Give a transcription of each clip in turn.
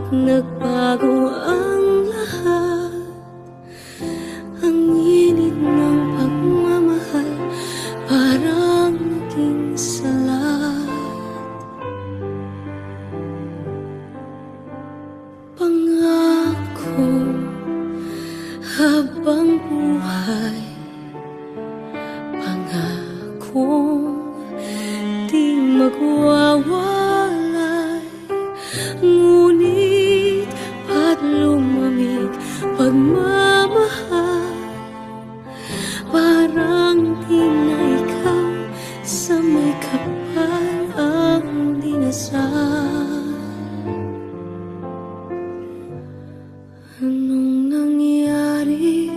nagbago ang lahat. Ang init ng pagmamahal parang naging salat. Pangako habang buhay, pangakong di magwawalay. Ngunit ba't lumamig pagmamahal? Parang di na ikaw sa may kapal ang dinasal. Anong nangyari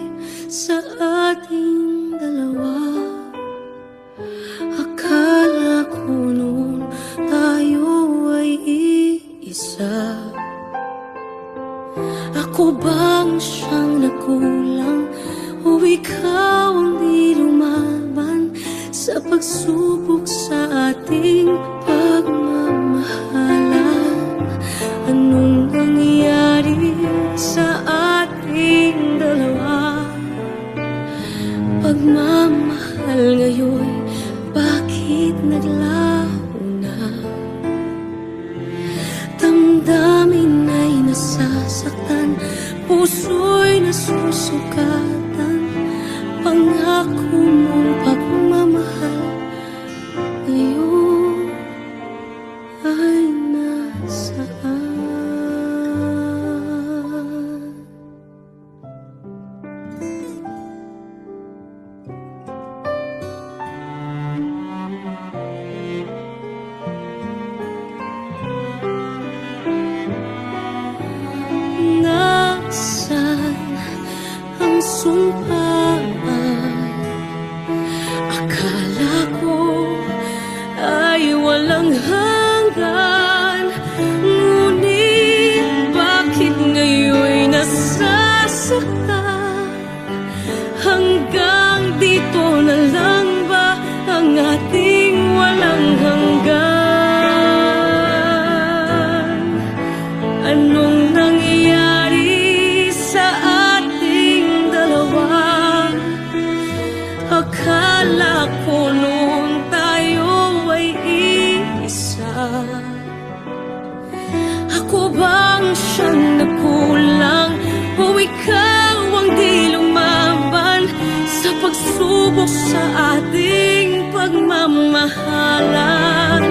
sa ating dalawa? Akala ko noon tayo ay iisa. Ako bang siyang nakulang o ikaw ang di lumaban sa pagsubok sa ating pagmamahalan? Anong nangyari sa ating dalawa? Pagmamahal ngayon, bakit naglaho na? Damdamin ay nasasaktan, puso'y nasusukatan. Pangako mong pagmamahal ngayon ay nasaan? Nasaan ang sumpaan? Akala ko ay walang hanggan. Ngunit bakit ngayon'y nasasaktan? Hanggang dito na lang ba ang ating walang hanggan? Anong nangyari sa ating dalawa? Akala ko noon tayo ay iisa. Ako bang siyang nakulang o ikaw ang di lumaban sa pagsubok sa ating pagmamahalan?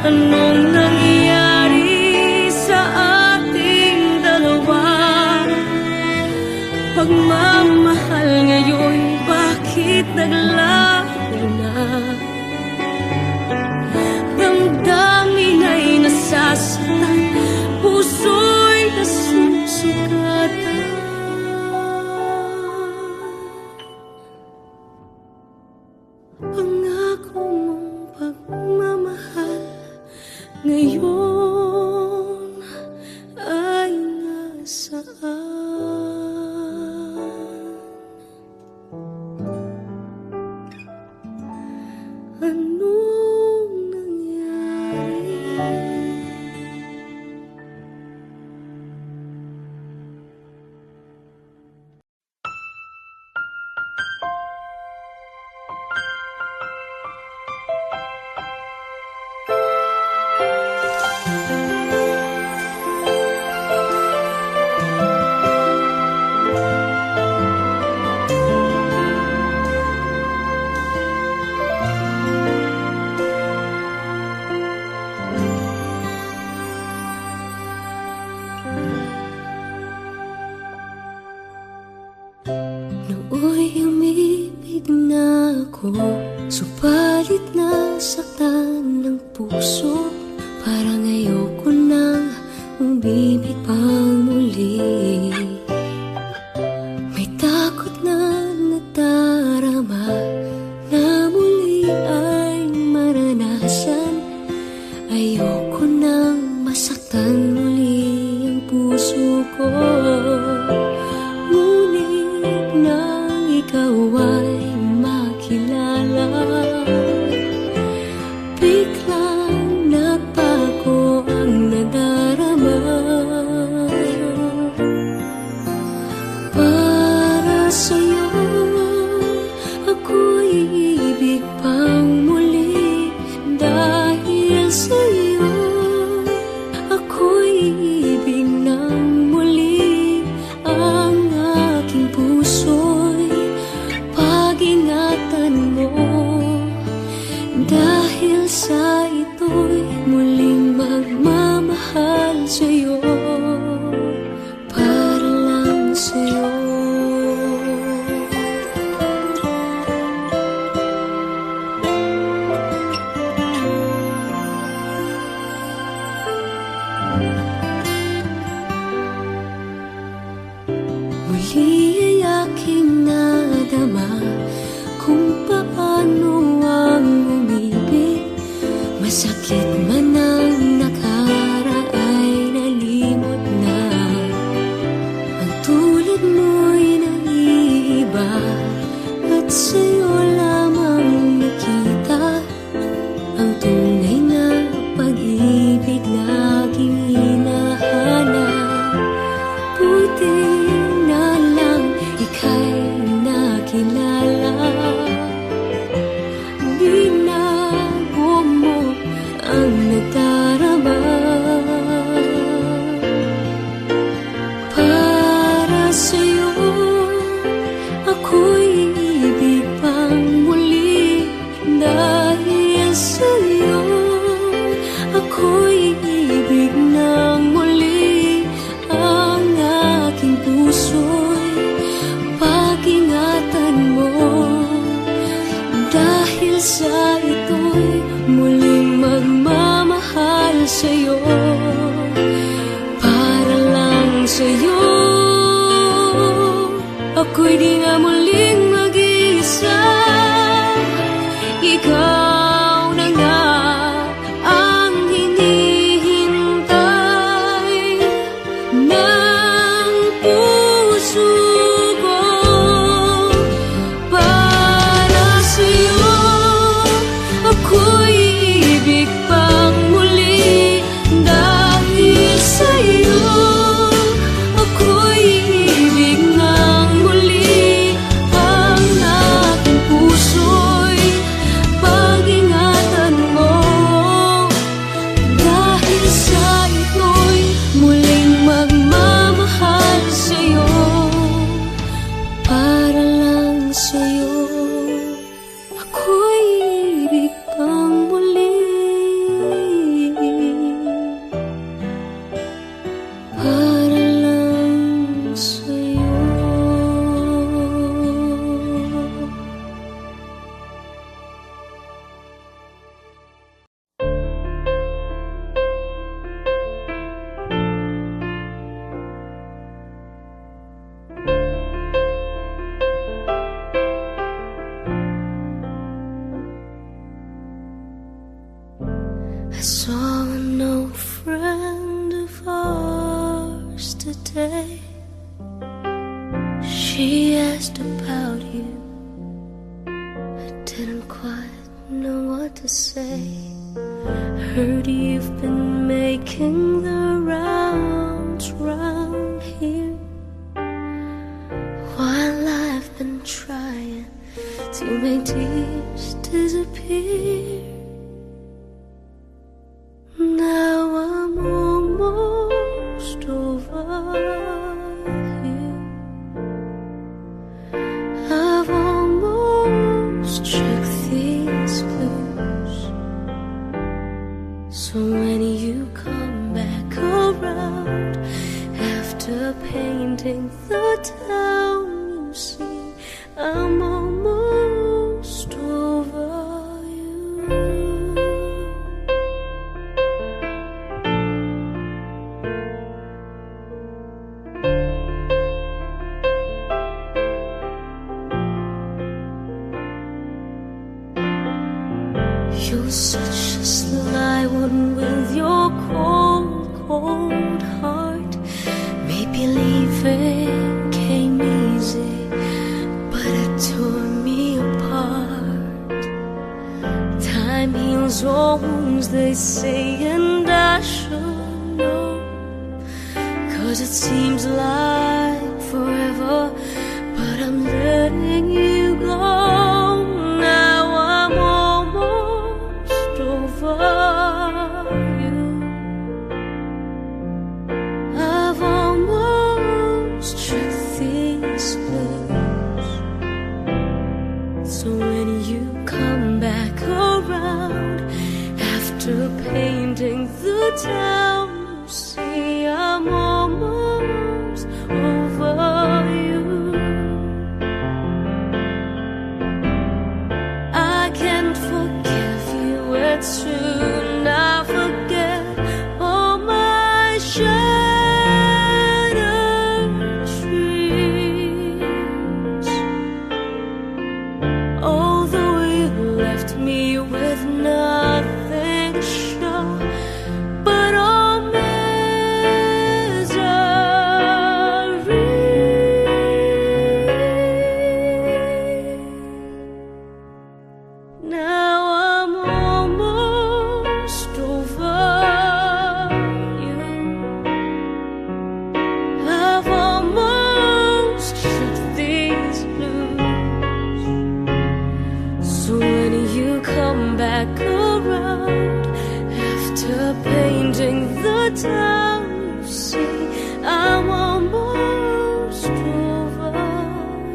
Anong nangyari sa ating dalawa? Pagmamahal ngayon, bakit naglaho na? Damdamin ay nasasaktan, puso'y nasusugatan. Pangako mong pagmamahal ngayon ay nasaan? Anong nangyari? Nooy umibig na ako, subalit nasaktan ng puso. Parang ayoko nang umibig pang muli. May takot na nadarama na muli ay maranasan. Ayoko nang masaktan muli ang puso ko. Ikaw ay makilala, biglang nagbago ang nadarama. sakit man ang nakaraay nalimot na. Ang tulad mo'y naiiba at sa'yo lamang nakita ang tunay na pag-ibig laging hinahanap. Buti na lang ika'y nakilala. Binago mo ang nadarama. Para sa'yo ako'y ibig pang muli. Dahil sa'yo ako'y ibig ng muli. Ang aking puso'y pag-ingatan mo. Dahil sa ito'y muling magmamahal sa'yo. Para lang sa'yo ako'y di nga muling mag-iisa. Ikaw na nga ang hinihintay ng puso ko. Para sa'yo ako'y ibig pang muli. Dahil sa'yo ako'y ibig ng muli. Ang aking puso'y pag-ingatan mo. Dahil sa ito'y muling magmamahal sa'yo. Para lang sa'yo ako'y ibig pang muli. Para lang sa'yo. I saw an old friend of ours today. She asked about you. I didn't quite know what to say. Heard you've been making the rounds round here, while I've been trying to make tears disappear. Now I'm almost over you. I've almost shook these blues. So when you come back around after painting the town, you see I'm almost over you. You're such a sly one with your cold, cold heart. Maybe leaving came easy, but it tore me apart. Time heals all wounds, they say, and I should know. 'Cause it seems like forever, but I'm letting you go. Now I'm almost over you. I've almost shook these blues. So when you come back around after painting the town, you see I'm almost over you. I can't forgive you, it's true. Now forget all my shattered dreams. Although you left me with nothing to After painting the town, you see, I'm almost over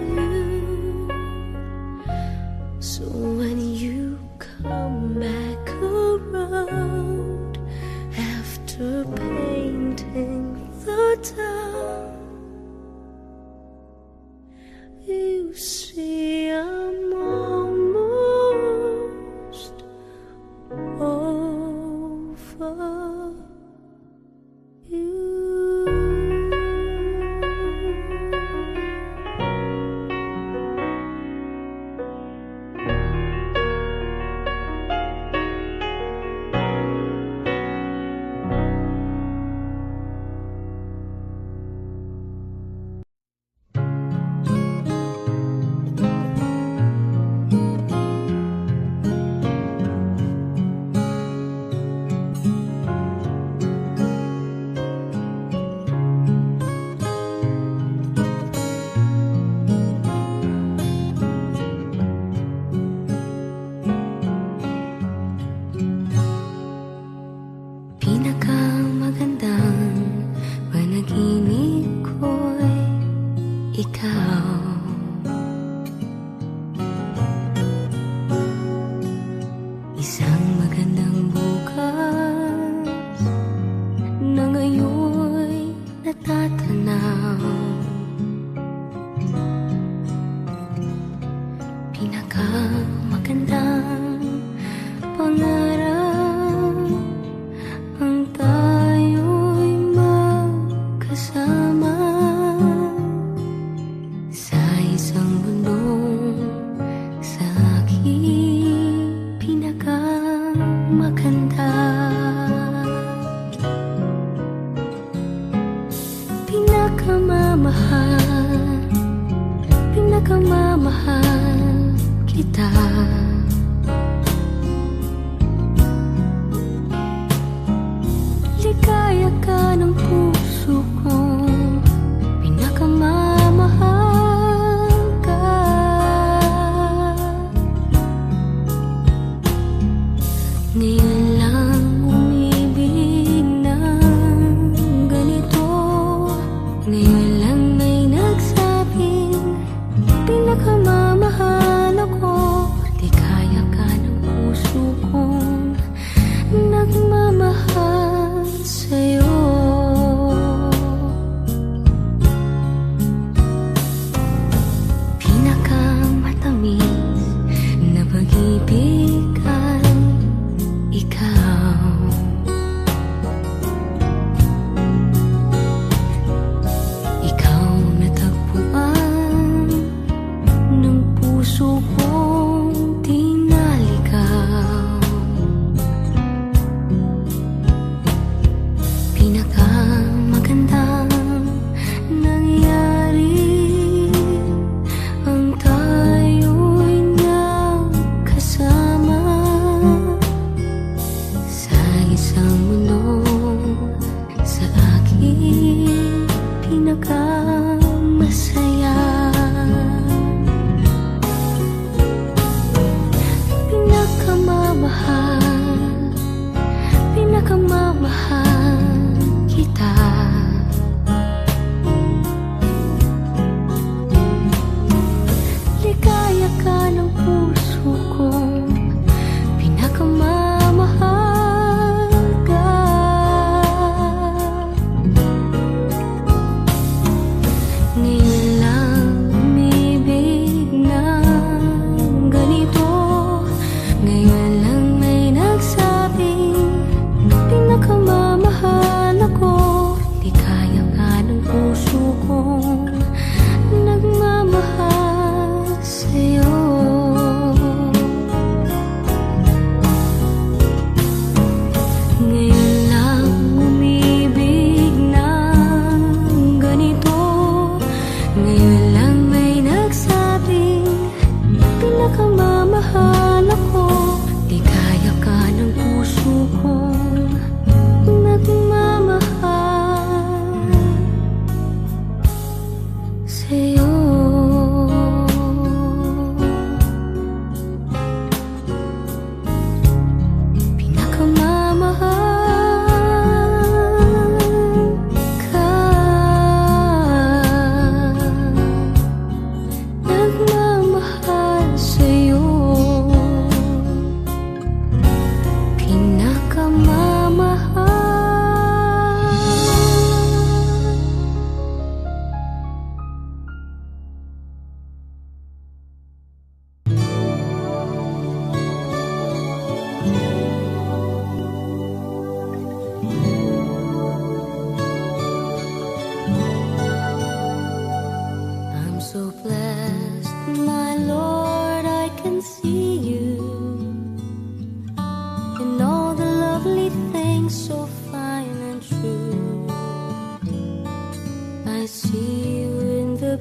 you. So when you come back around, after painting the town, you see I'm almost over you. Pinakamagandang panaginip ko'y ikaw. Isang magandang bukas na ngayon'y natatanaw. Pinakamagandang pangarap ang tayo'y magkasama sa isang bundok, sa aking pinakamaganda. Pinakamamahal, pinakamamahal kita. Ligaya ka ng puso ko, pinakamamahal ka. Ngayon lang umibig ng ganito, ngayon lang may nagsabing pinakamamahal ako. Ligaya ka ng puso kong nagmamahal sa'yo. Pinakamatamis na pag-ibig ay ikaw. Ikaw natagpuan ng puso kong tinaligaw. Pinakamagandang nangyari ang tayo'y nagkasama sa isang mundo, sa aking pinakamasaya. Pinakamamahal, pinakamamahal kita. Ligaya ka ng puso kong pinakamamahal ka.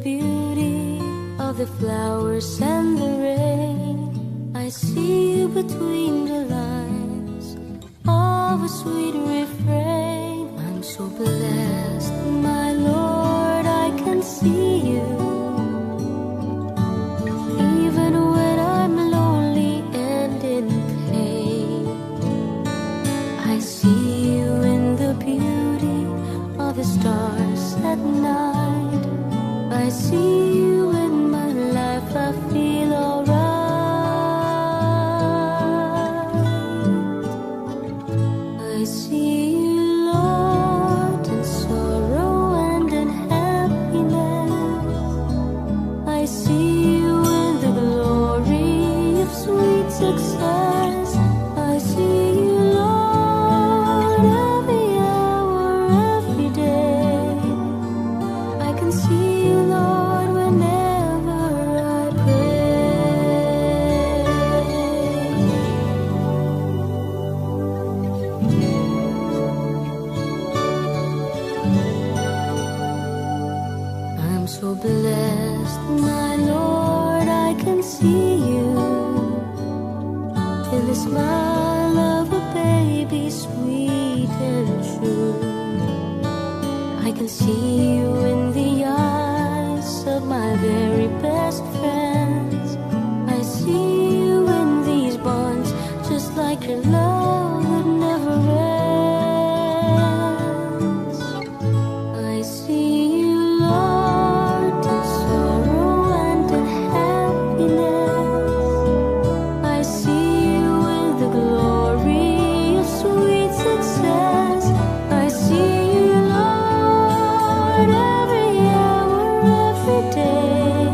beauty of the flowers and the rain. I see you between the lines of a sweet refrain. I'm so blessed, my Lord, I can see you. Even when I'm lonely and in pain, I see you in the beauty of the stars at night. I see you in my life, I feel alright. I see you, Lord, in sorrow and in happiness. I see you in the glory of sweet success. I see you, Lord, every hour, every day. I can see you, Lord, whenever I pray. I'm so blessed, my Lord, I can see you in the smile of a baby, sweet and true. I can see you in the eyes of my very best friends. I see you in these bonds, just like your love that never ends. I see you, Lord, in sorrow and in happiness. I see you in the glory of sweet success. I see you, Lord, every hour, every day.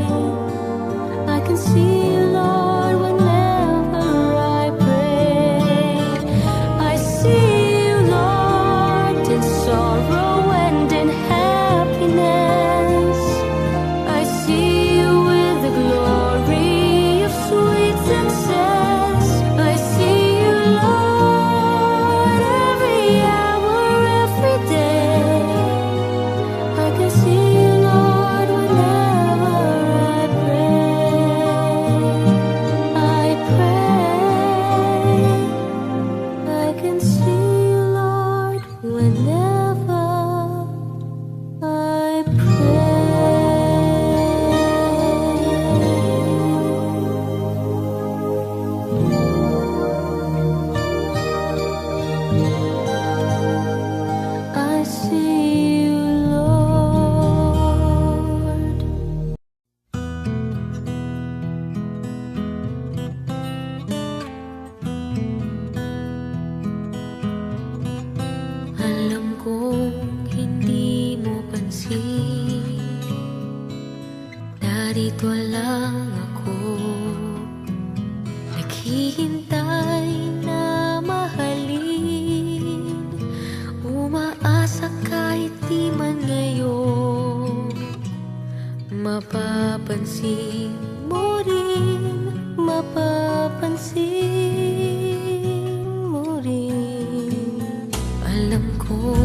I can see you, Lord, whenever I pray. I see you, Lord, in sorrow and in happiness. I see you with the glory of sweet success. I see you, Lord, every hour, every day. I can see you, Lord, whenever I pray. I pray. I can see you, Lord, whenever I pray. I see you, Lord. Alam kong hindi mo pansin, narito lang ako, naghihintay na mahalin. Umaasa kahit di man ngayon, mapapansin mo rin, mapapansin mo rin. Alam ko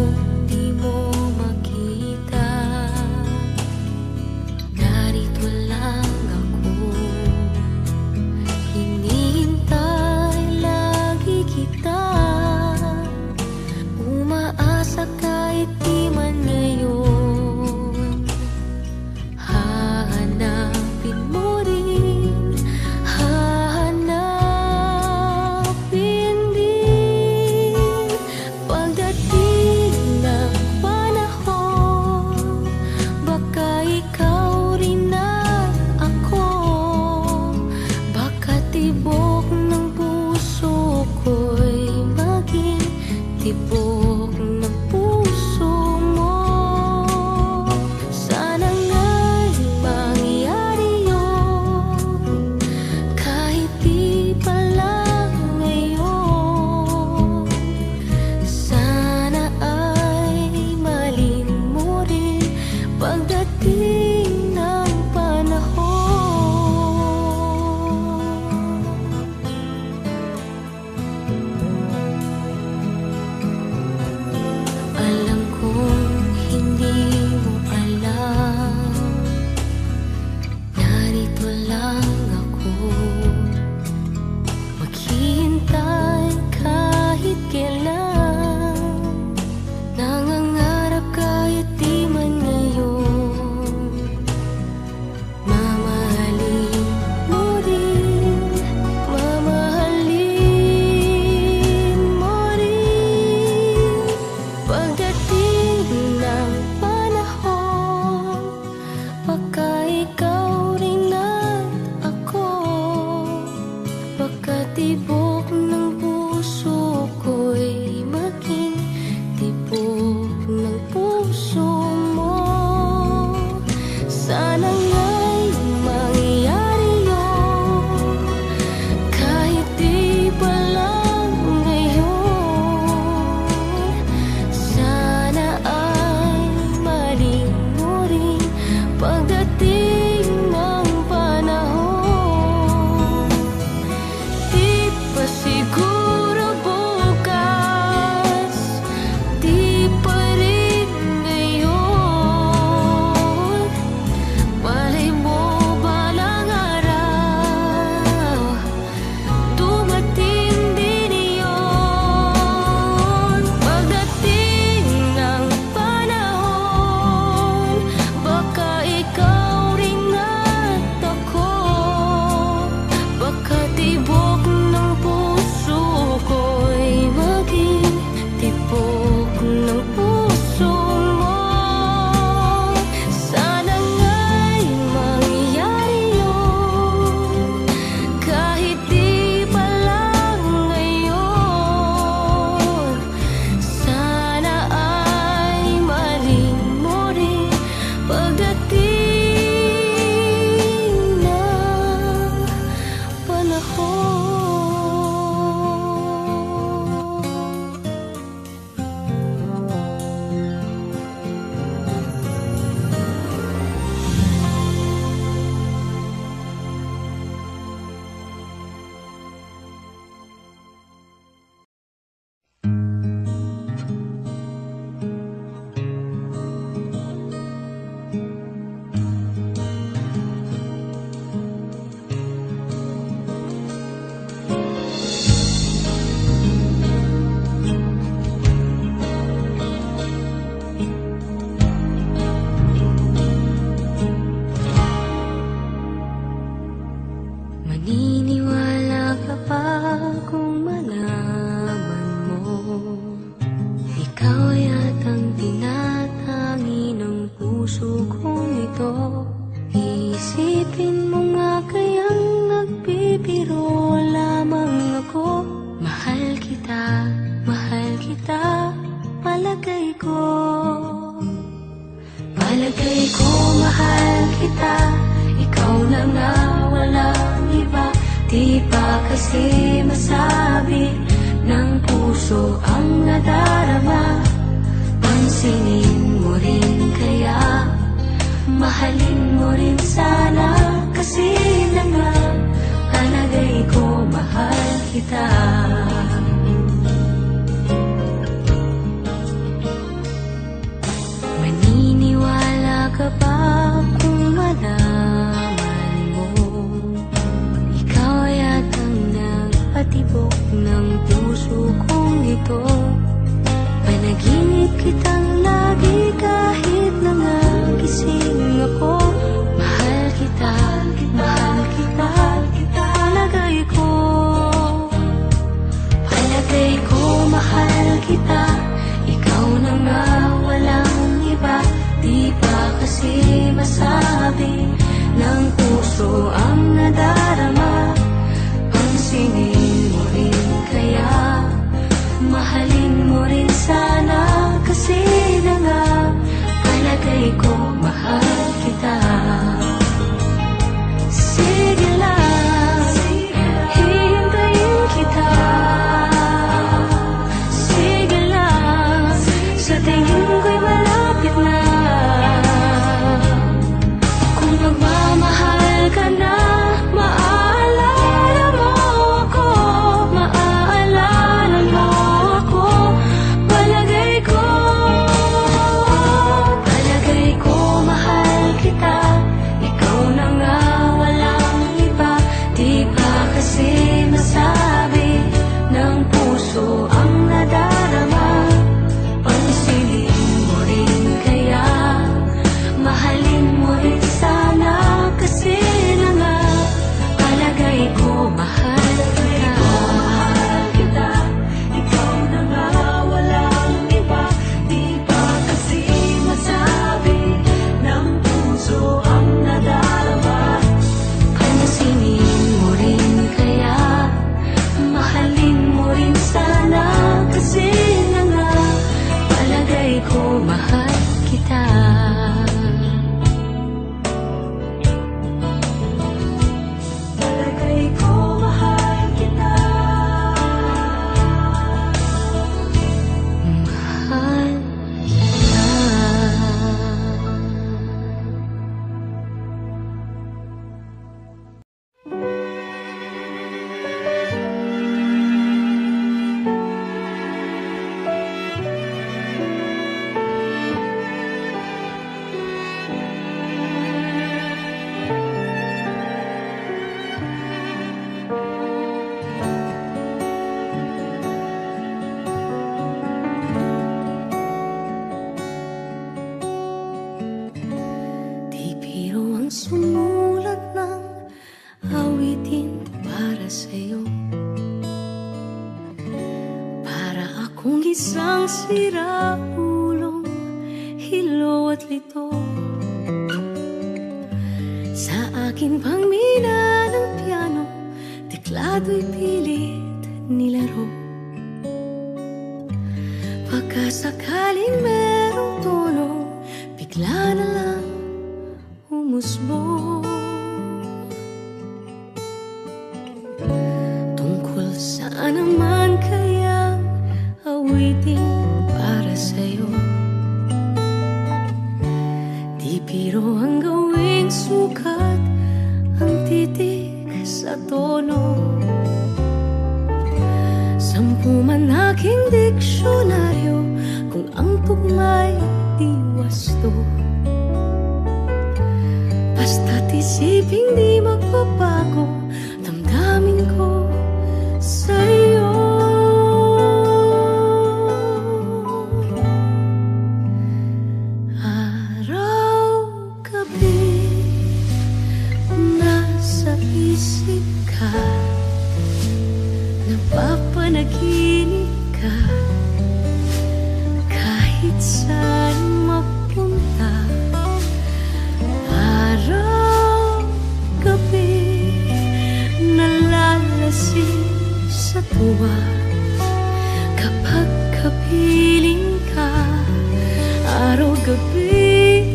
di mo makita, narito lang ako, hinihintay lagi kita. Umaasa kahit di man ngayon, hahanapin mo rin. Palagay ko mahal kita, ikaw na nga walang iba. Di pa kasi masabi ng puso ang nadarama. Pansinin mo rin kaya, mahalin mo rin sana. Kasi na nga, palagay ko mahal kita. Maniniwala ka ba kung malaman mo ikaw yatang nagpatibok ng puso kong ito? Panaginip kitang lagi kahit na nagising ako. Mahal kita, mahal kita, palagay ko. Palagay ko mahal kita, ikaw na nga walang iba. Di pa kasi masabi ng puso ang nadarama. Pansinin mo rin kaya, mahalin mo rin sana. Kasi na nga, palagay ko mahal kita. Sige lang, hihintayin kita. Sige lang, sa tingin ko'y malapit na. Kung magmamahal ka na, maaalala mo ako. Maaalala mo ako. Palagay ko mahal kita, ikaw na nga walang iba. Di pa kasi masabi ng puso ang nadarama. Pansinin mo rin kaya, mahalin mo rin sana. Kasi na nga, palagay ko mahal kita. Ikaw na nga walang iba. Di pa kasi masabi ng puso ang nadarama. Pansinin mo rin kaya, mahalin mo rin sana. Kasi na nga, palagay ko mahal kita. Palagay ko mahal kita. Mahal kita. Di biro ang sumulat ng awitin para sa'yo. Para akong isang siraulo, hilo at lito. Sa akin pangmina ng piano, teklado'y pilit nilaro. Pagkasakaling merong tono, bigla na lang umusbong. Tungkol saan naman kaya awitin para sa'yo? Di biro ang gawing sukat, ang titik sa tono. 10 man aking diksyonaryo, kung ang tugma'y di wasto. Basta't isiping di magbabago, damdamin ko sa'yo. Araw-gabi, nasa isip ka, napapanaginip ka. Kahit saan mapunta, araw-gabi, nalalasing sa tuwa. Kapag kapiling ka, araw-gabi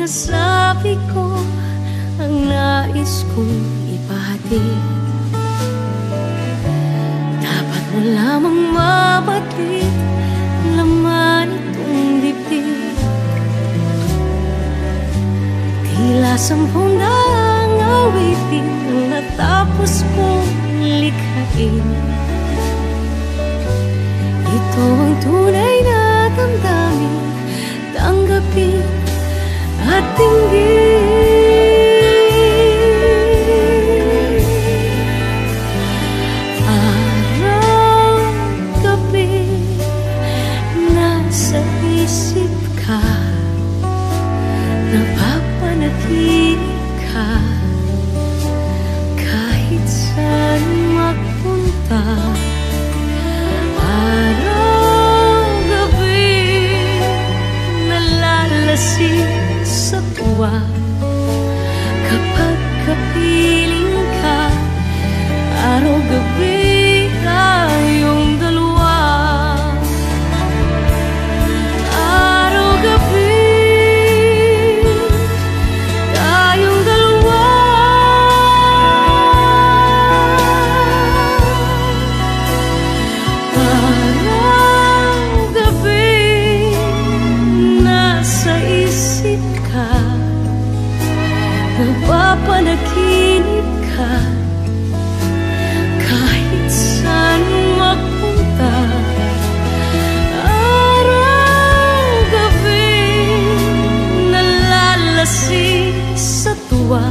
sinasabi ko ang nais kong ipahatid. Dapat mo lamang mabatid laman itong dibdib. Tila 10 daang awitin ang natapos kong likhain. Ito ang tunay na damdamin, tanggapin at dinggin. Araw-gabi nasa isip ka, napapanaginip ka, kahit saan magpunta. Araw-gabi nalalasing sa tuwa, kapag kapiling ka. Araw-gabi tayong dalawa. Araw-gabi tayong dalawa. Araw-gabi nasa isip ka, napapanaginip ka, kahit saan magpunta. Araw-gabi nalalasing sa tuwa,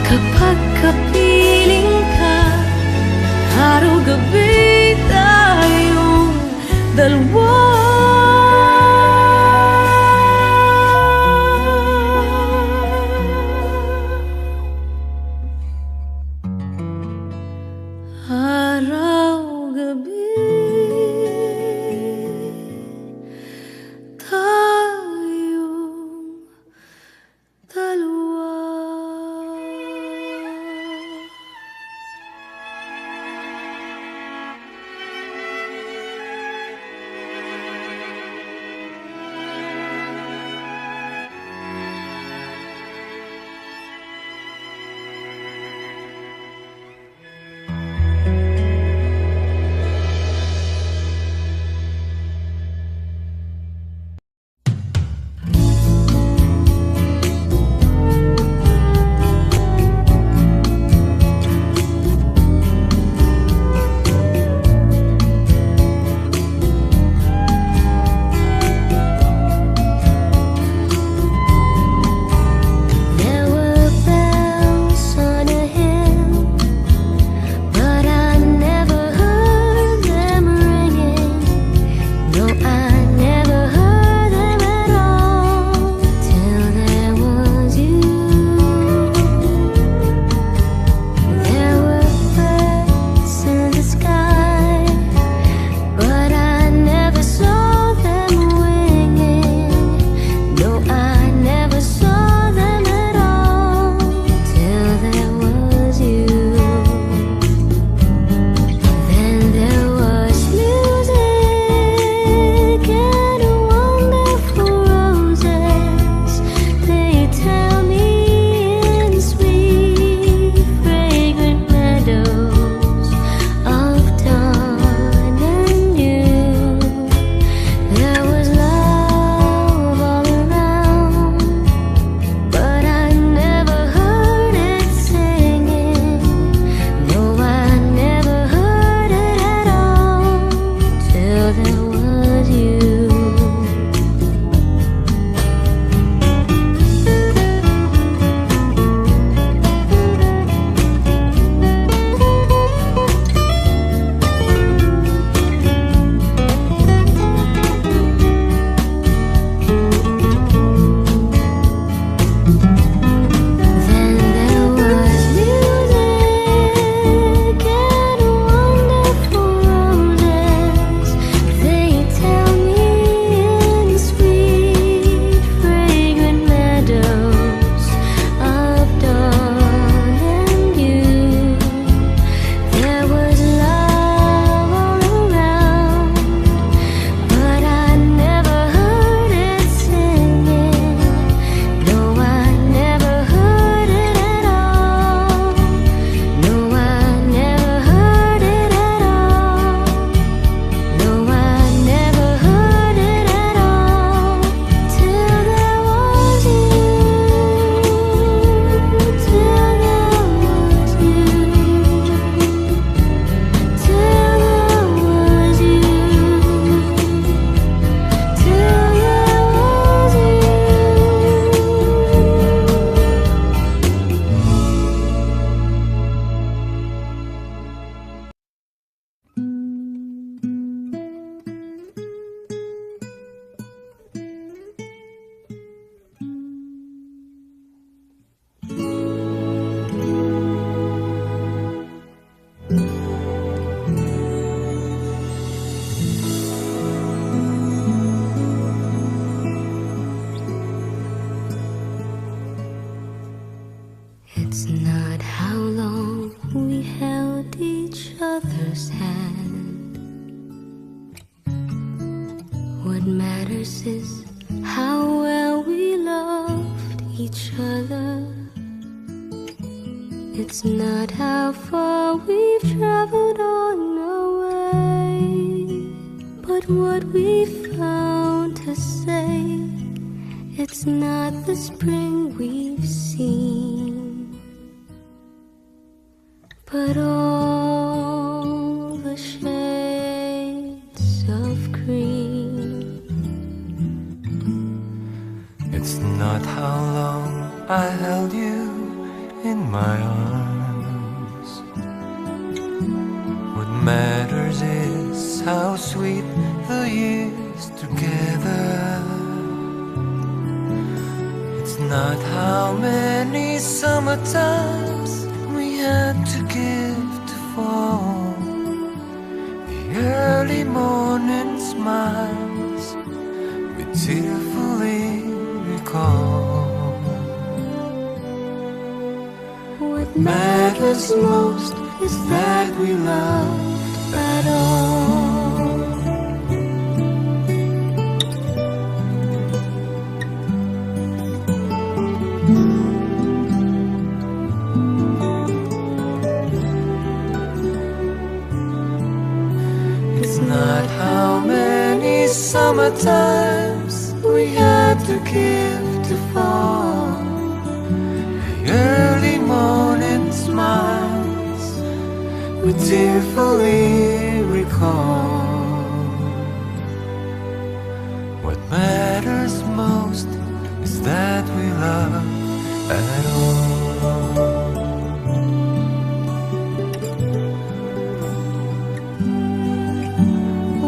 kapag kapiling ka. Araw-gabi tayong dalawa. Araw-gabi tayong dalawa. What matters is how well we loved each other. It's not how far we've traveled on our way, but what we found to say. It's not the spring we've seen, but all the shades of green. It's not how long I held you in my arms. What matters is how sweet the years together. It's not how many summertimes we had to give to fall. The early morning smiles we tearfully recall. What matters most is that we loved at all. It's not how many summertimes we had to give to fall. The early morning smiles we tearfully recall. What matters most is that we love at all.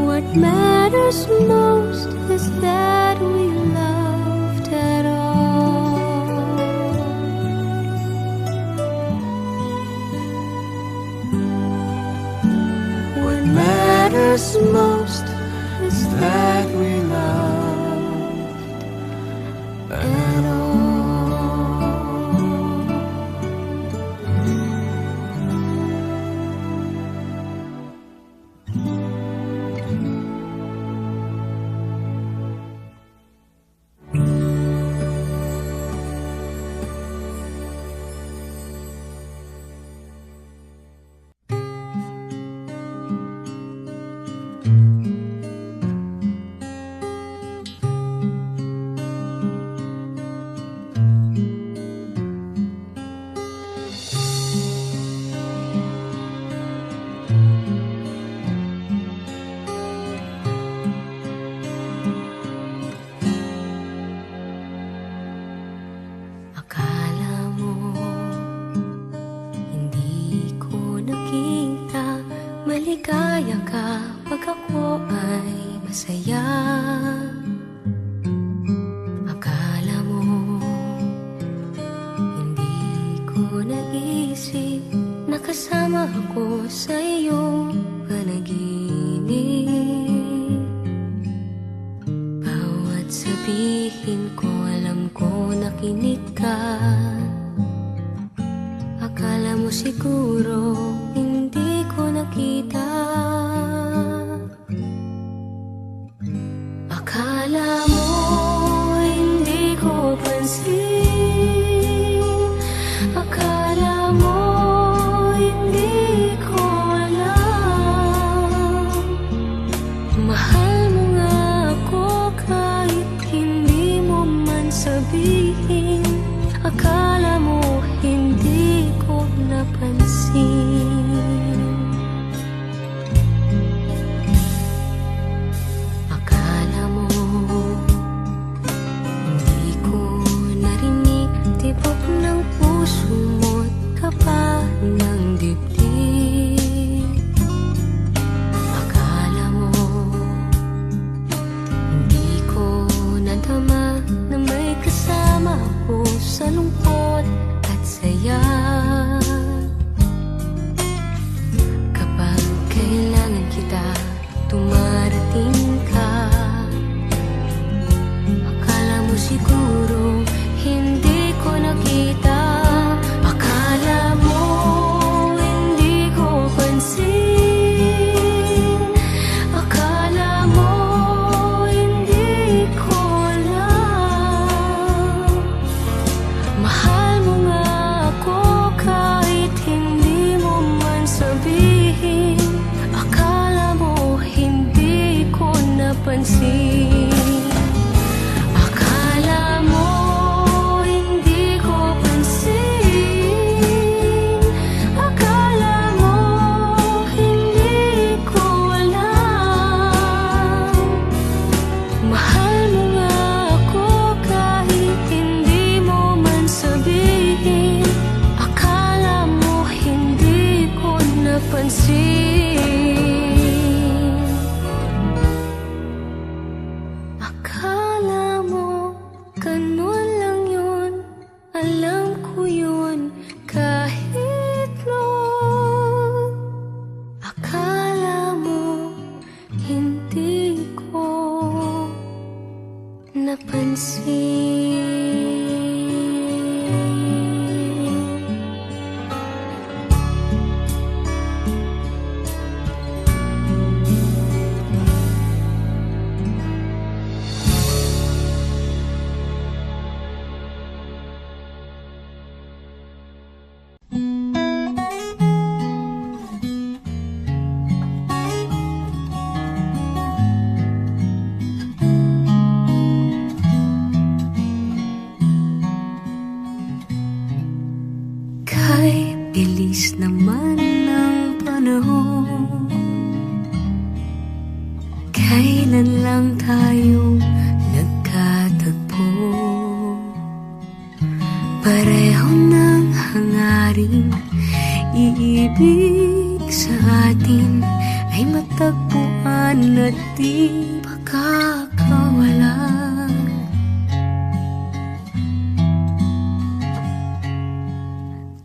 What matters most is that we loved at all. What matters most is that we loved at all. Maligaya ka pag ako ay masaya. Akala mo hindi ko naisip na kasama ako sa iyong panaginip. Bawat sabihin ko alam ko nakinig ka. Akala mo siguro hindi ko nakita. Akala mo hindi ko pansin. Akala mo hindi ko alam. Mahal mo nga ako kahit hindi mo man sabihin. Akala mo hindi ko napansin. Akala mo hindi ko narinig tibok ng puso mo't kapa ng dibdib. Akala mo napansin. Akala mo hindi ko pansin, akala mo hindi ko alam. Mahal mo nga ako kahit hindi mo man sabihin, akala mo hindi ko napansin. Akala mo ganun lang yun, alam ko yun kahit noon. Akala mo hindi ko napansin. Kay bilis naman ng panahon, kailan lang tayo nagkatagpo? Pareho ng hangarin, iibig sa atin ay matagpuan at di makakawalan.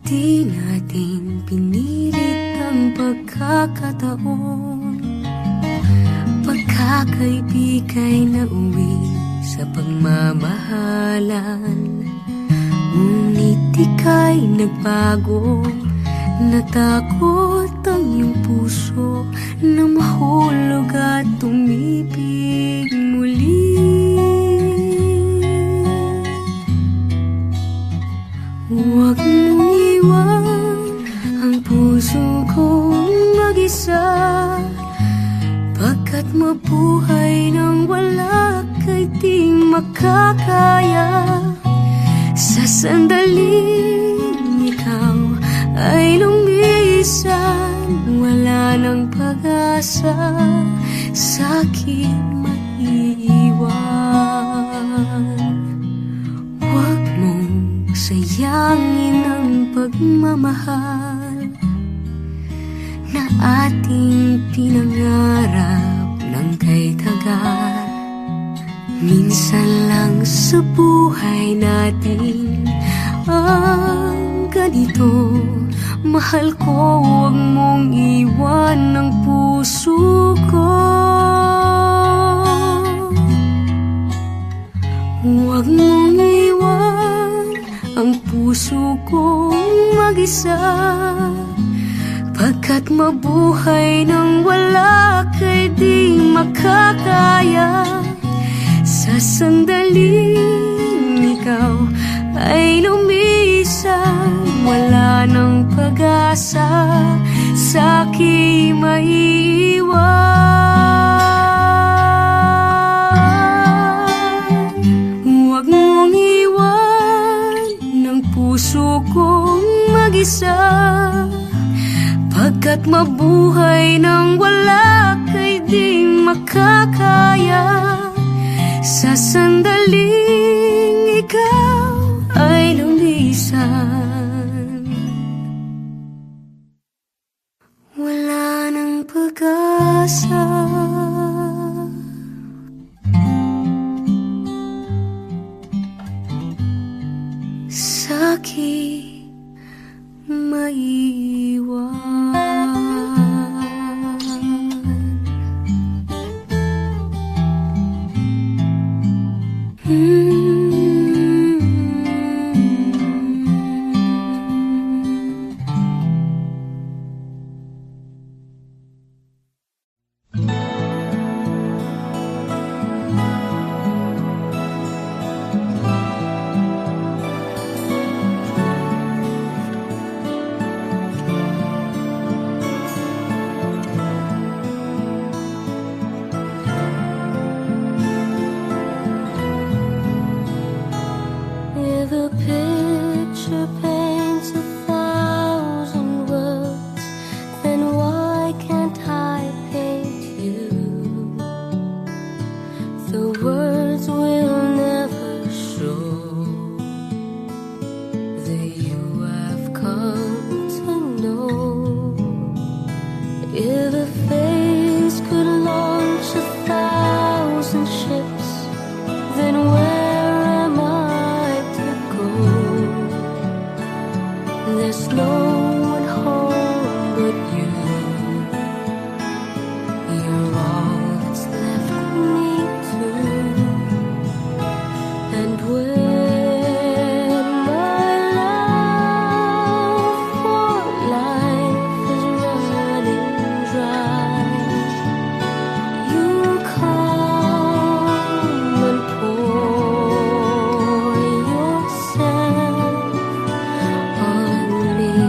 Di natin pinilit ang pagkakataon, pagkakaibigay na uwi sa pagmamahalan. Ngunit ika'y nagbago, natakot ang iyong puso na mahulog at tumibig muli. Huwag mong iwan ang puso kong mag-isa, pagkat mabuhay nang wala kay di makakaya. Sa sandaling ikaw ay lumisan, wala nang pag-asa sa'kin maiiwan. Huwag mong sayangin ang pagmamahal na ating pinangarap ng kay tagal. Minsan lang sa buhay natin ang ganito. Mahal ko, huwag mong iwan ang puso ko. Huwag mong iwan ang puso kong mag-isa, pagkat mabuhay nang wala kay di makakaya. Sa sandaling ikaw ay lumisan, wala nang pag-asa sa'kin maiwan. Huwag mong iwan ng puso kong mag-isa, pagkat mabuhay nang wala kay di makakaya. Sa sandaling ikaw ay lumisan, wala nang pag-asa sa'kin maiiwan. The words will never show that you have come to know. If a face could launch 1,000 ships, then where am I to go? There's no one home but you. You're all that's left me to. And when my love for life is running dry, you come and pour yourself on me.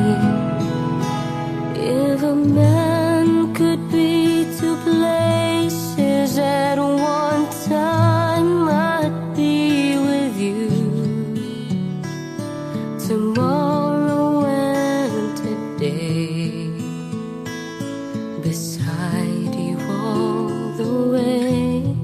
If a man could be two places at one time, I'd be with you tomorrow and today, beside you all the way.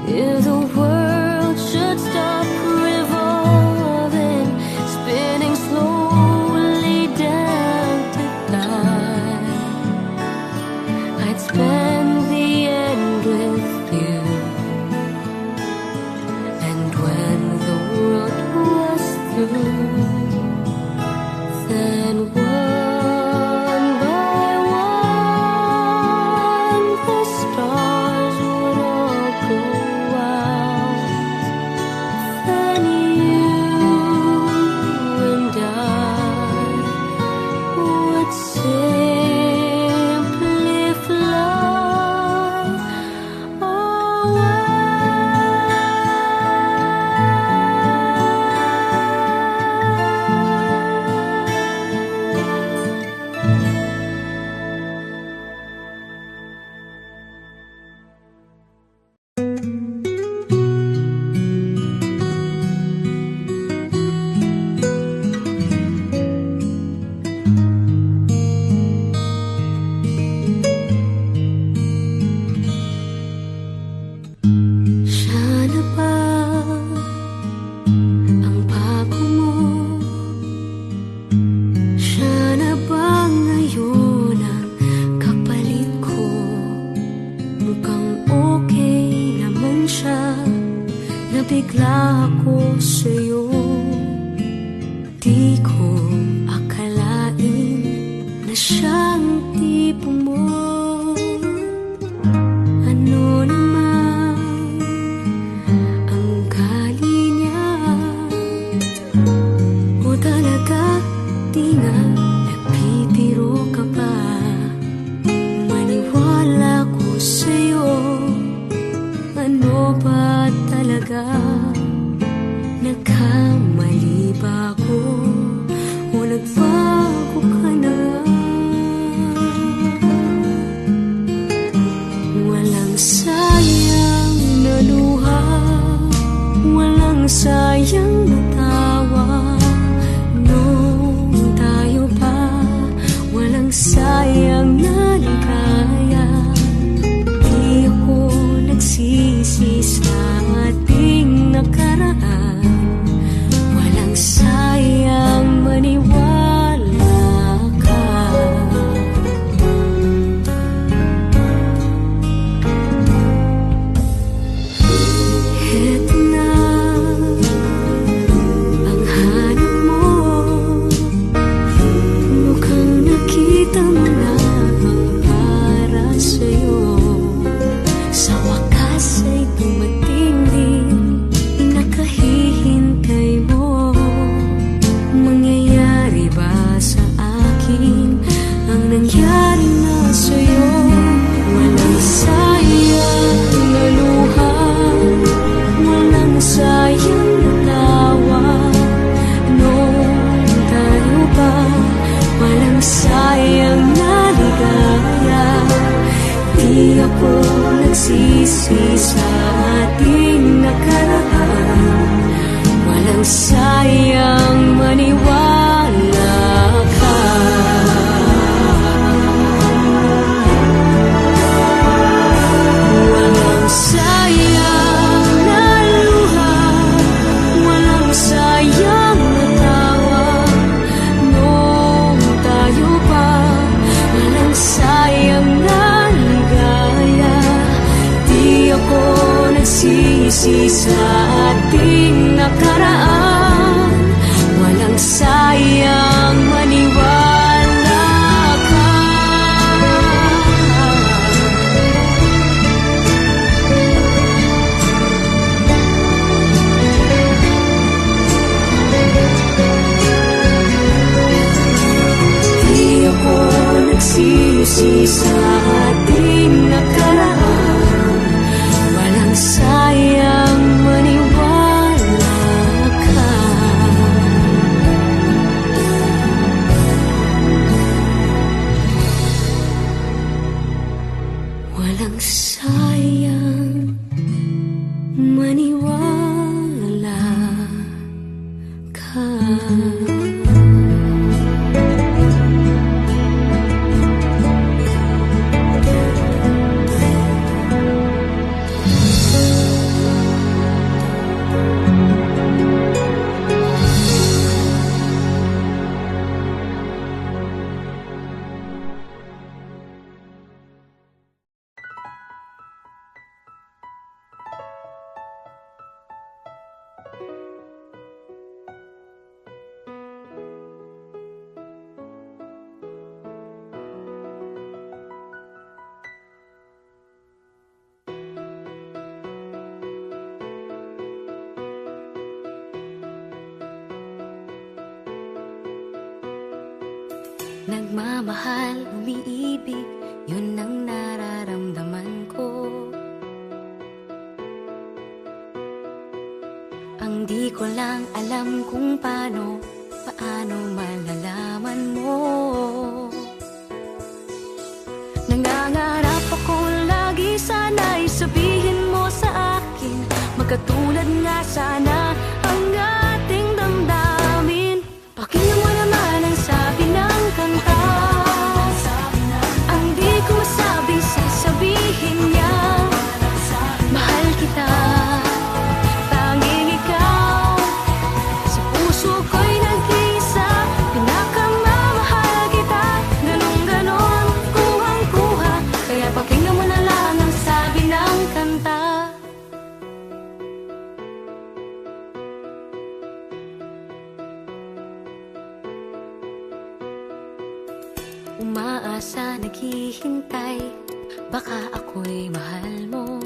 If the world should stop revolving, spinning slowly down to die, I'd spend the end with you. And when the world was through, then one by one the stars would all go out. Then you and I would simply fly away. Siya na ba ang bago mo? Siya na ba ngayon ang kapalit ko? Mukhang okay naman siya. Nabigla ako sa'yo. Di ko akalain na siyang tipo mo. Ano naman ang gali niya? O talaga di nga nagpipiro ka pa? Maniwala ko sa'yo. Ano ba talaga? Nagkamali ba ako? O nagbago ka na? Walang sayang na luha, walang sayang na tawa. Noong tayo pa, walang sayang na ligaya. Di ako nagsisi sa ating nakaraan. Walang sayang maniwala ka. Heto na ang hanap mo. Mukhang nakita mo na ang para sa'yo. Sa wakas ay dumating din, inakahihintay mo. Mangyayari ba sa akin ang nangyari na sa'yo? Walang sayang na luha, walang sayang na tawa. Noong tayo pa, walang sayang na ligaya. Di ako nagsisi sa ating nakaraan. Walang sayang maniwala ka. Walang sayang nagsisi sa ating nakaraan. Walang sayang, maniwala ka. Di ako nagsisi sa ating nakaraan. Walang sayang, maniwala ka. Walang sayang, maniwala ka. Nagmamahal, umiibig, yun ang nararamdaman ko. Ang di ko lang alam kung paano malalaman mo. Nangangarap ako lagi, sana'y sabihin mo sa akin, magkatulad nga sana ang ating damdamin. Pakinggan mo naman ang sabi ng kanta, ang di ko masabi, sasabihin niya. Mahal kita, tanging ikaw, sa puso ko'y nag-iisa. Pinakamamahal kita, ganun-ganon, kuhang-kuha. Kaya pakinggan mo na lang ang sabi ng kanta. Umaasa, naghihintay, baka ako'y mahal mo.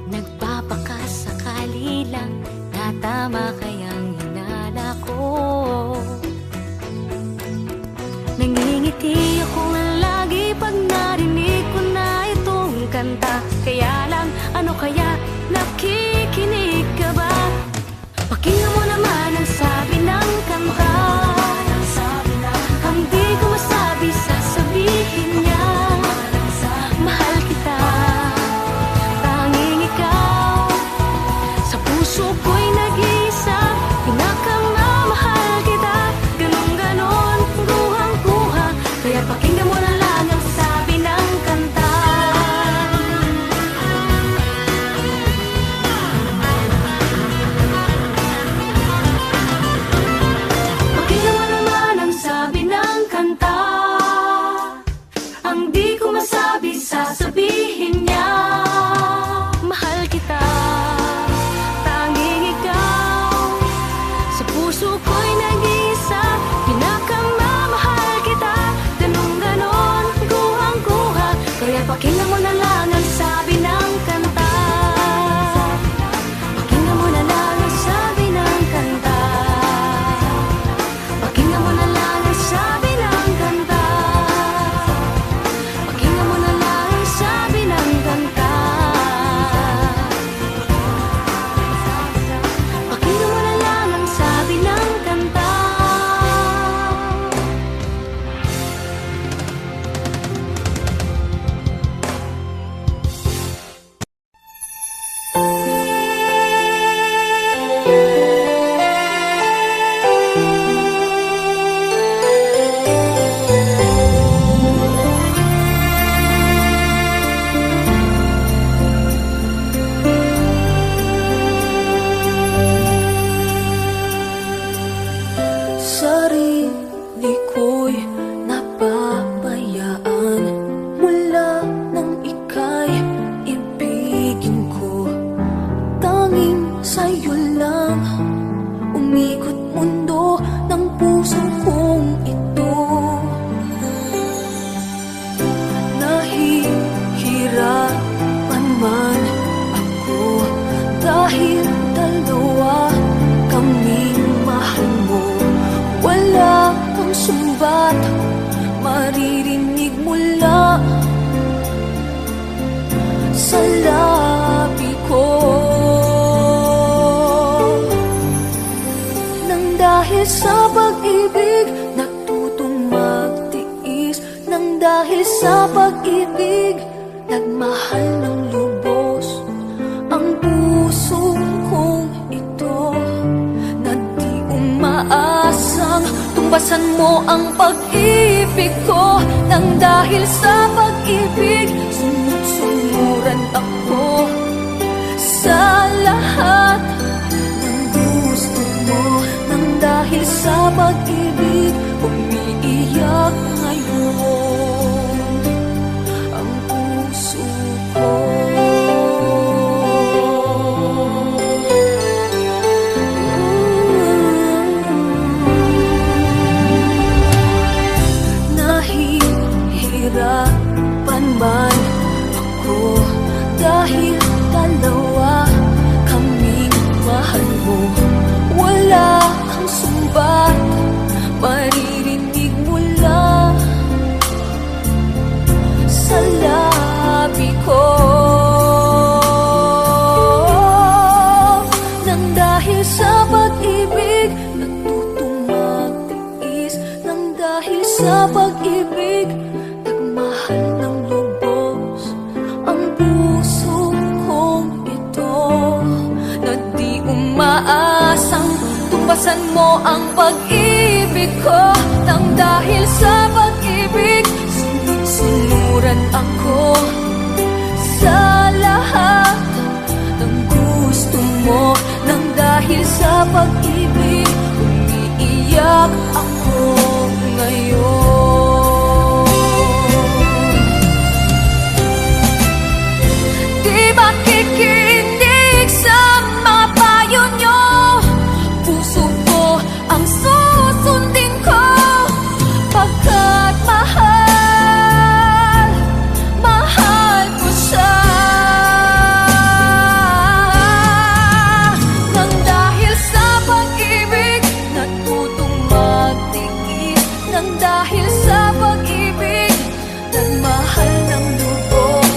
Nagpapakasakali lang, na tama kayang hinala ko. Nangingiti ako lagi pag narinig ko na itong kanta. Kaya lang, ano kaya, nakikinig ka ba? Pakinggan mo naman ang sabi ng kanta, ang di ko masabi, sasabihin niya. Mahal kita, tanging ikaw, sa puso ko'y nag-iisa. Pinakamamahal kita, ganun-ganon, kuhang-kuha. Kaya pakinggan mo na lang ang sabi ng kanta. Pakinggan mo naman ang sabi ng kanta, ang di ko masabi, sasabihin niya. Mahal kita, tanging ikaw, sa puso ko'y nag-iisa. Pinakamamahal kita, ganun-ganon, kuhang-kuha. Kaya pakinggan mo na lang ang sabi ng kanta. Pakinggan mo na lang ang sabi ng kanta. Pakinggan mo na lang ang sabi ng kanta. Pakinggan mo na lang ang sabi dahil sa pag-ibig, nagmahal ng lubos ang puso kong ito, na di umaasang tumbasan mo ang pag-ibig ko. Nang dahil sa pag-ibig, sunod-sunuran ako sa lahat ng gusto mo. Nang dahil sa pag-ibig, umiiyak ngayon ang puso ko. Nahihirapan man ako dahil dalawa kaming mahal mo. Wala kang sumbat, maririnig mula sa labi ko. Nang dahil sa pag-ibig, natutong magtiis. Nang dahil sa pag-ibig, nagmahal ng lubos ang puso kong ito, na di umaasang tumbasan mo ang pag-ibig ko. Nang dahil sa pag-ibig, sunod-sunuran ako sa lahat ng gusto mo. Nang dahil sa pag-ibig, umiiyak ako ngayon. Di makikinig sa mga payo nyo, puso ko ang susundin ko, pagkat mahal, mahal ko siya. Nang dahil sa pag-ibig, natutong magtiis. Nang dahil sa pag-ibig, nagmahal ng lubos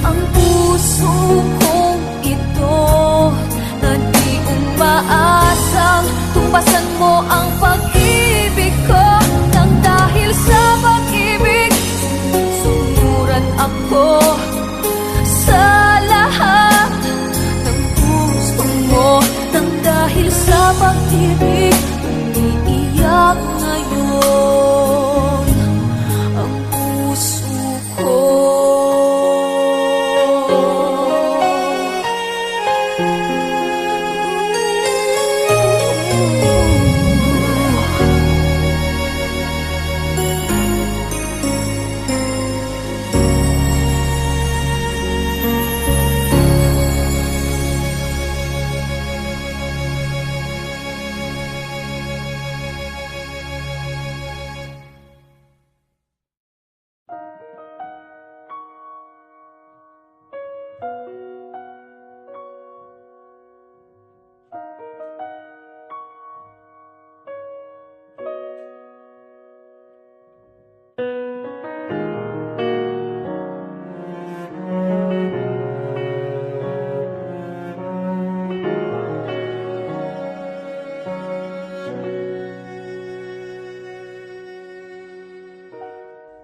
ang puso kong ito, na di umaasang tumbasan mo ang pag-ibig ko. Nang dahil sa pag-ibig, sunuran ako sa lahat ng gusto mo. Nang dahil sa pag-ibig, umiiyak ngayon ang puso ko.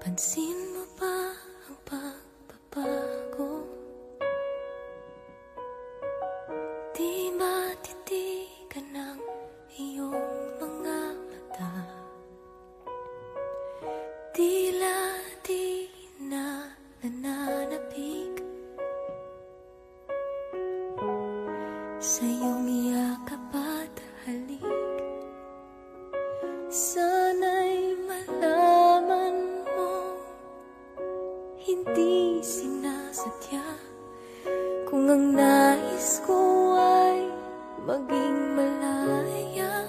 Pansin mo ba ang pagbabago? Di matitigan ng iyong mga mata, tila di na nananapig sa iyong yakap at halik. Sana'y malaman mo, hindi sinasadya, kung ang nais ko ay maging malaya.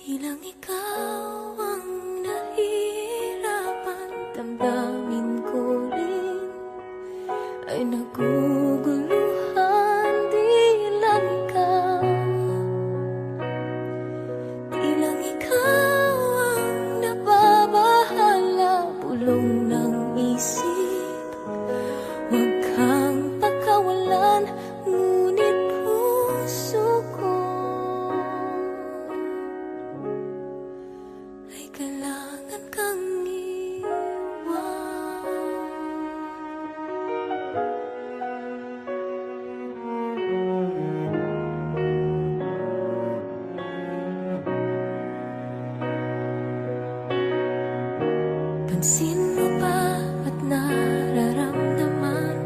Di lang ikaw ang nahihirapan. Damdamin ko rin ay naguguluhan. Di lang ikaw ang nababahala. Bulong ng isip, huwag kang pakawalan, ngunit puso ko kailangan kang iwan. Pansin mo ba at nararamdaman?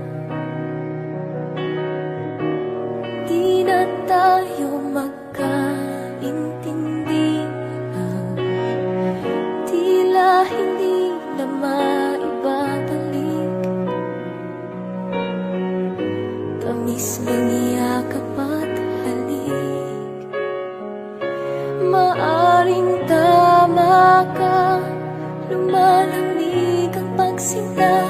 Di na tayo magkaintindihan, tila hindi na maibabalik. Tamis ng yakap at halik. Maaring tama ka, lumalamig ang pagsinta.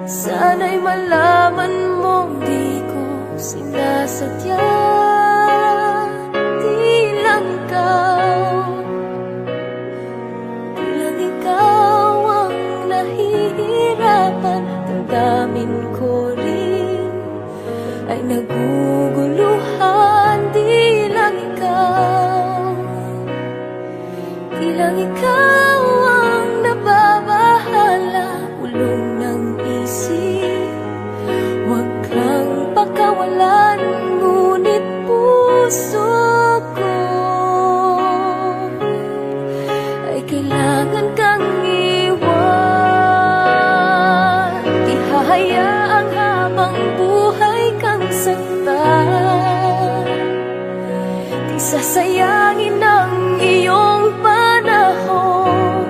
Sana'y malaman mong di ko sinasadya. Di lang ikaw, di lang ikaw ang nahihirapan. Damdamin ko rin ay naguguluhan. Di lang ikaw, di lang ikaw ang nababahala. Ulong ng isip, huwag kang pakawalan. Ngunit puso ko ay kailangan kang iwan. Di hahayaang habang buhay kang saktan. Di sasayangin ang iyong panahon.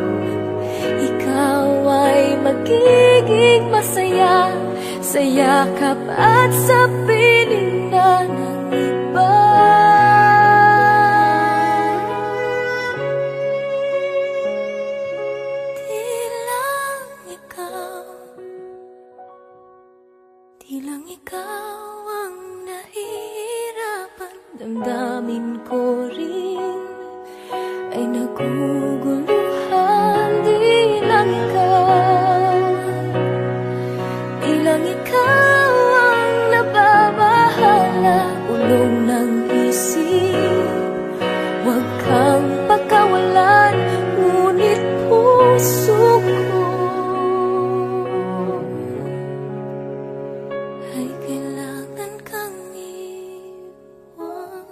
Ikaw ay magiging masaya sa yakap at sa piling na ng iba. Di lang ikaw, di lang ikaw ang nahihirapan. Damdamin ko rin ay naguguluhan. Di lang ikaw, di lang ikaw ang nababahala. Ulong ng isip, huwag kang pakawalan. Ngunit puso ko ay kailangan kang iwan.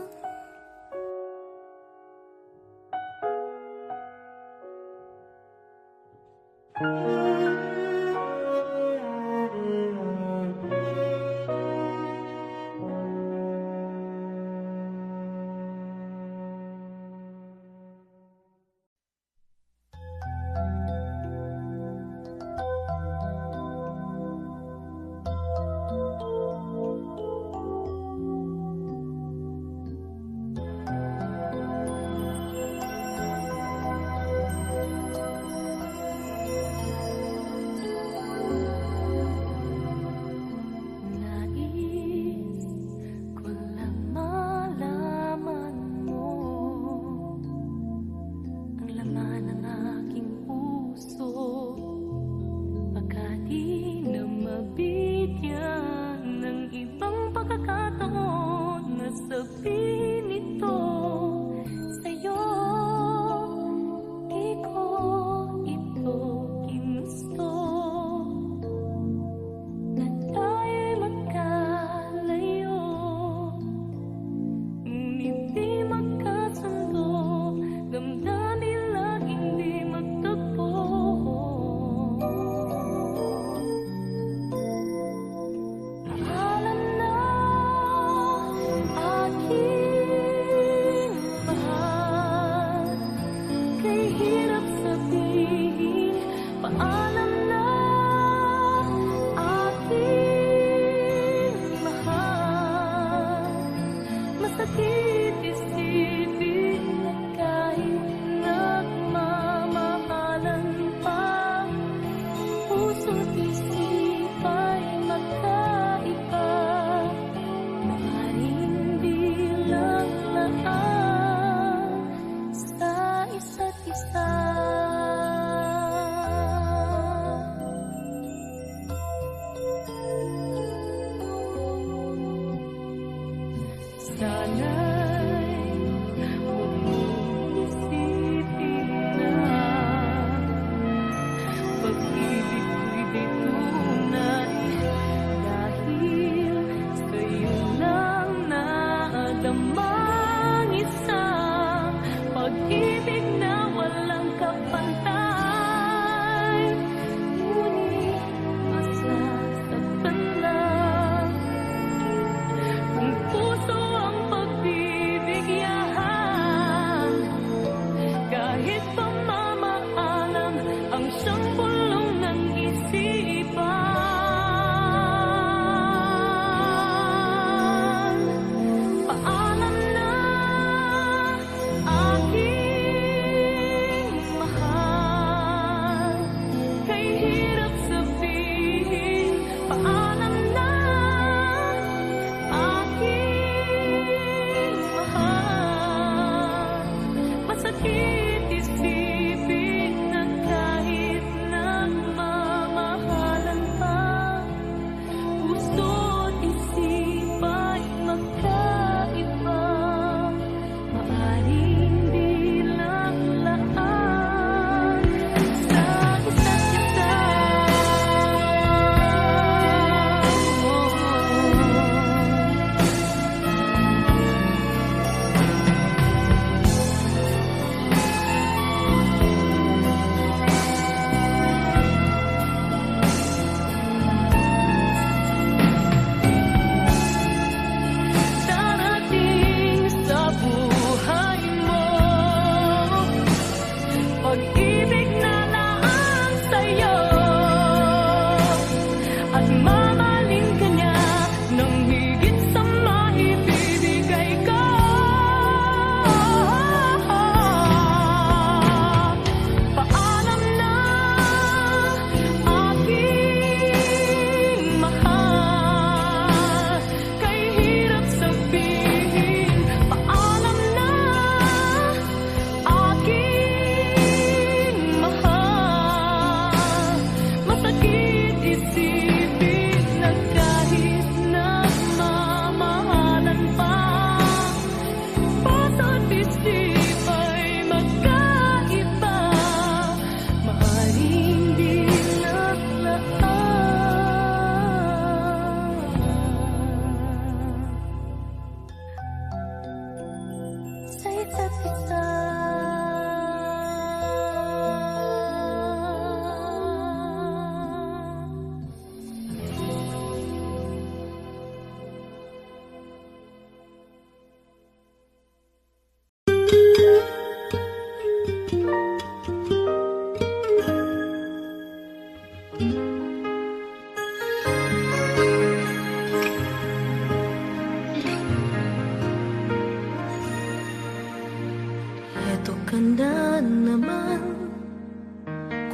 Eto ka na naman,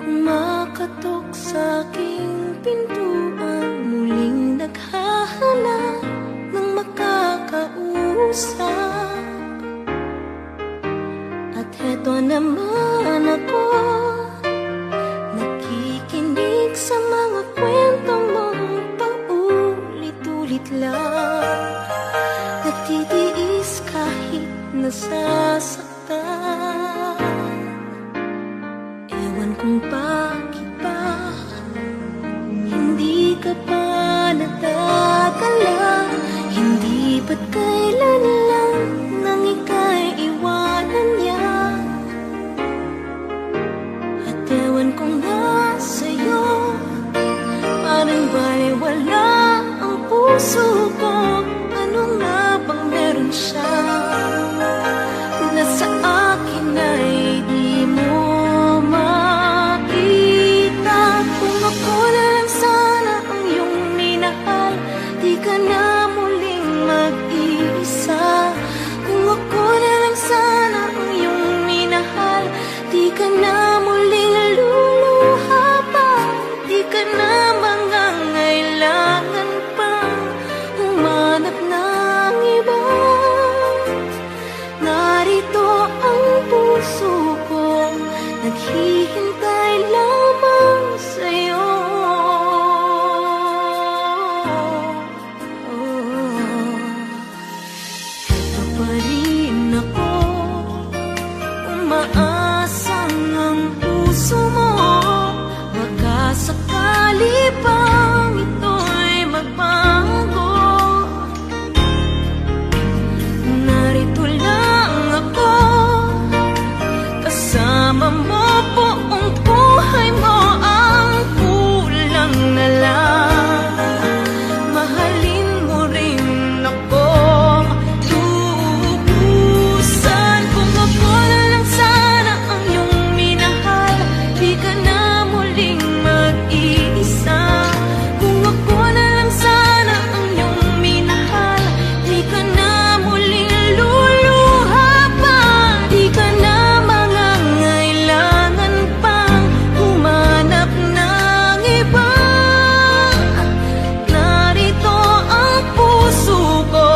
kumakatok sa aking pintuan, muling naghahanap ng makakausap. At eto naman ako, nakikinig sa mga kwentong mong paulit-ulit lang. Nagtitiis kahit nasasaktan. Ewan kung bakit ba hindi ka pa natagala. Hindi ba't kailan lang nang ika'y iwanan niya. At ewan kung nasa'yo, parang ba'y wala ang puso ko. Ano nga bang meron siya na sa akin ay di mo makita? Kung ako na lang sana ang iyong minahal, di ka na muling mag-iisa. Kung ako na lang sana ang iyong minahal, di ka na muling luluha pa. Di ka na mangangailangan pang humanap ng iba. Narito ang puso ko, naghihintay lamang sa'yo. Ito pa rin ako, umaasang ang puso mo. Baka sakali pang ito'y magbago. Narito lang ako, kasama mo buong buhay mo. Ang kulang na lang, mahalin mo rin akong tubusan. Kung ako na lang sana ang iyong minahal, di ka na muling mag-iisa. Kung ako na lang sana ang iyong minahal, di ka na muling luluha pa. Di ka na mangangailangan pang humanap ng iba. Narito ang puso ko,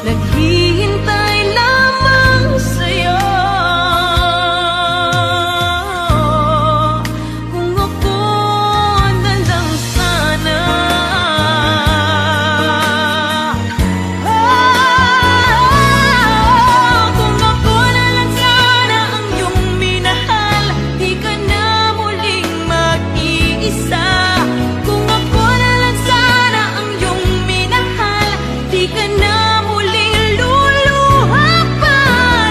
naghihintay lamang sa'yo. Kung ako na lang sana, kung ako na lang sana ang iyong minahal, di ka na muling mag-iisa. Kung ako na lang sana ang iyong minahal, di ka na muling luluha pa.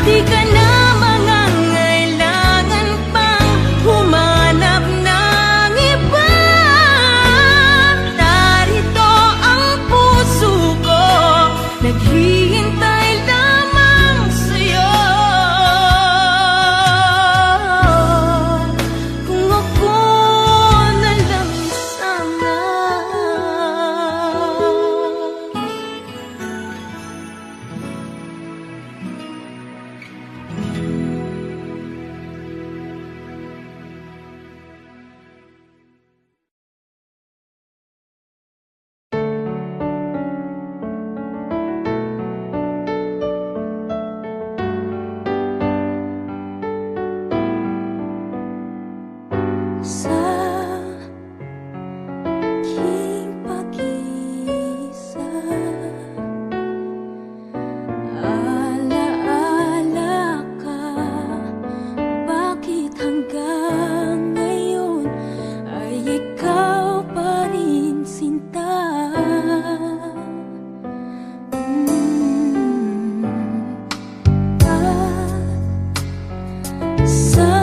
Di ka na mangangailangan pang humanap ng iba. Narito ang puso ko, naghihintay lamang sa'yo. Kung ako na lang sana. Sa aking pag-iisa, alaala ka. Bakit hanggang ngayon ay ikaw pa rin sinta? At sa